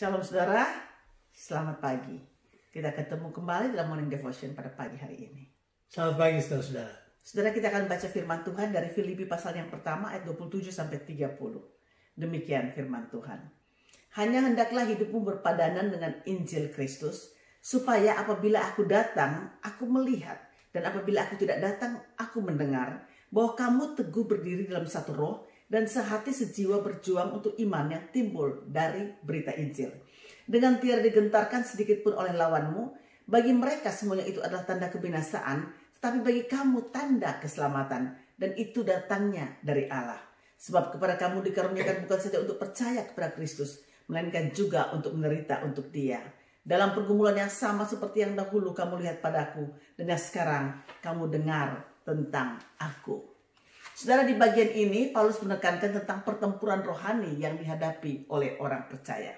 Shalom saudara, selamat pagi. Kita ketemu kembali dalam Morning Devotion pada pagi hari ini. Selamat pagi saudara-saudara. Saudara, kita akan baca firman Tuhan dari Filipi pasal yang pertama ayat 27 sampai 30. Demikian firman Tuhan. Hanya hendaklah hidupmu berpadanan dengan Injil Kristus, supaya apabila aku datang, aku melihat, dan apabila aku tidak datang, aku mendengar, bahwa kamu teguh berdiri dalam satu roh, dan sehati sejiwa berjuang untuk iman yang timbul dari berita Injil. Dengan tiada digentarkan sedikit pun oleh lawanmu, bagi mereka semuanya itu adalah tanda kebinasaan, tetapi bagi kamu tanda keselamatan, dan itu datangnya dari Allah. Sebab kepada kamu dikaruniakan bukan saja untuk percaya kepada Kristus, melainkan juga untuk menderita untuk Dia. Dalam pergumulan yang sama seperti yang dahulu kamu lihat padaku, dan yang sekarang kamu dengar tentang aku. Saudara, di bagian ini Paulus menekankan tentang pertempuran rohani yang dihadapi oleh orang percaya.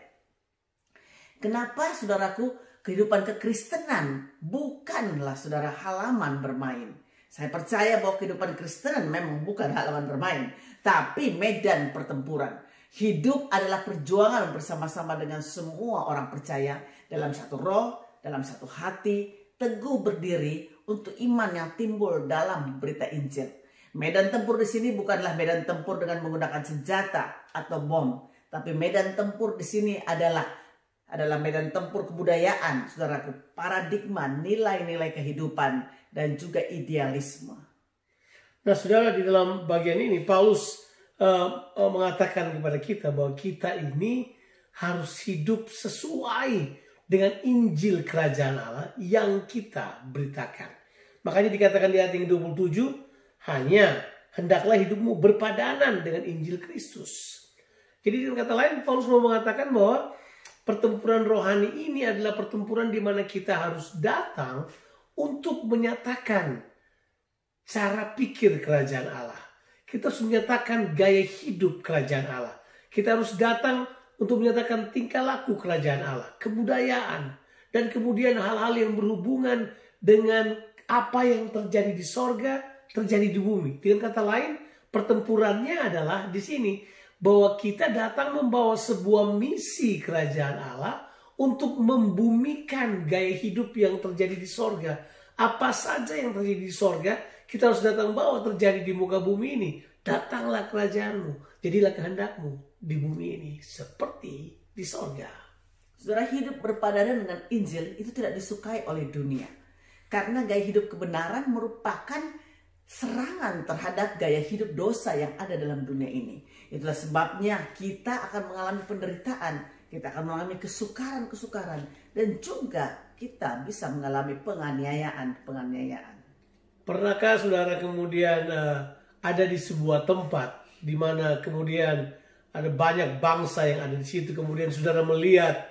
Kenapa saudaraku, kehidupan kekristenan bukanlah saudara halaman bermain. Saya percaya bahwa kehidupan Kristenan memang bukan halaman bermain, tapi medan pertempuran. Hidup adalah perjuangan bersama-sama dengan semua orang percaya dalam satu roh, dalam satu hati, teguh berdiri untuk iman yang timbul dalam berita Injil. Medan tempur di sini bukanlah medan tempur dengan menggunakan senjata atau bom, tapi medan tempur di sini adalah medan tempur kebudayaan, saudaraku, paradigma, nilai-nilai kehidupan dan juga idealisme. Nah, saudara, di dalam bagian ini Paulus mengatakan kepada kita bahwa kita ini harus hidup sesuai dengan Injil Kerajaan Allah yang kita beritakan. Makanya dikatakan di ayat yang 27, hanya hendaklah hidupmu berpadanan dengan Injil Kristus. Jadi dengan kata lain Paulus mau mengatakan bahwa pertempuran rohani ini adalah pertempuran di mana kita harus datang untuk menyatakan cara pikir kerajaan Allah. Kita harus menyatakan gaya hidup kerajaan Allah. Kita harus datang untuk menyatakan tingkah laku kerajaan Allah, kebudayaan, dan kemudian hal-hal yang berhubungan dengan apa yang terjadi di sorga, terjadi di bumi. Dengan kata lain, pertempurannya adalah di sini bahwa kita datang membawa sebuah misi kerajaan Allah untuk membumikan gaya hidup yang terjadi di sorga. Apa saja yang terjadi di sorga, kita harus datang bawa terjadi di muka bumi ini. Datanglah kerajaanmu, jadilah kehendakmu di bumi ini seperti di sorga. Saudara, hidup berpadanan dengan Injil itu tidak disukai oleh dunia. Karena gaya hidup kebenaran merupakan serangan terhadap gaya hidup dosa yang ada dalam dunia ini. Itulah sebabnya kita akan mengalami penderitaan, kita akan mengalami kesukaran-kesukaran, dan juga kita bisa mengalami penganiayaan. Pernahkah saudara kemudian ada di sebuah tempat di mana kemudian ada banyak bangsa yang ada di situ, kemudian saudara melihat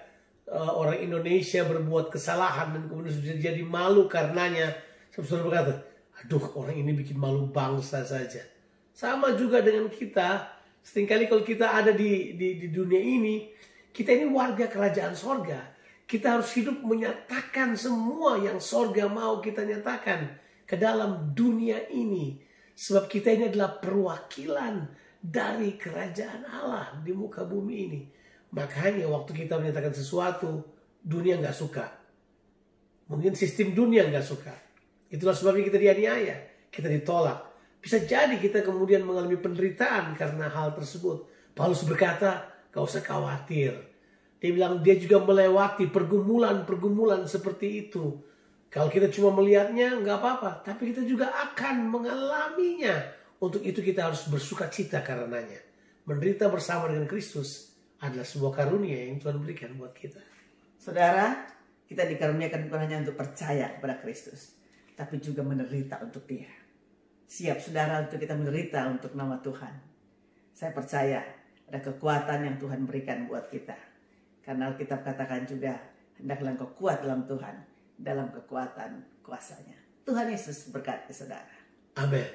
orang Indonesia berbuat kesalahan dan kemudian sudah jadi malu karenanya, saudara berkata, aduh, orang ini bikin malu bangsa saja. Sama juga dengan kita. Seringkali kalau kita ada di dunia ini, kita ini warga kerajaan sorga. Kita harus hidup menyatakan semua yang sorga mau kita nyatakan ke dalam dunia ini. Sebab kita ini adalah perwakilan dari kerajaan Allah di muka bumi ini. Makanya waktu kita menyatakan sesuatu, dunia nggak suka. Mungkin sistem dunia nggak suka. Itulah sebabnya kita dianiaya, kita ditolak. Bisa jadi kita kemudian mengalami penderitaan karena hal tersebut. Paulus berkata, gak usah khawatir. Dia bilang dia juga melewati pergumulan-pergumulan seperti itu. Kalau kita cuma melihatnya gak apa-apa, tapi kita juga akan mengalaminya. Untuk itu kita harus bersuka cita karenanya. Menderita bersama dengan Kristus adalah sebuah karunia yang Tuhan berikan buat kita. Saudara, kita dikaruniakan bukan hanya untuk percaya kepada Kristus, tapi juga menderita untuk Dia. Siap saudara untuk kita menderita untuk nama Tuhan. Saya percaya ada kekuatan yang Tuhan berikan buat kita. Karena Alkitab katakan juga, hendaklah engkau kuat dalam Tuhan, dalam kekuatan kuasanya. Tuhan Yesus berkati saudara. Amin.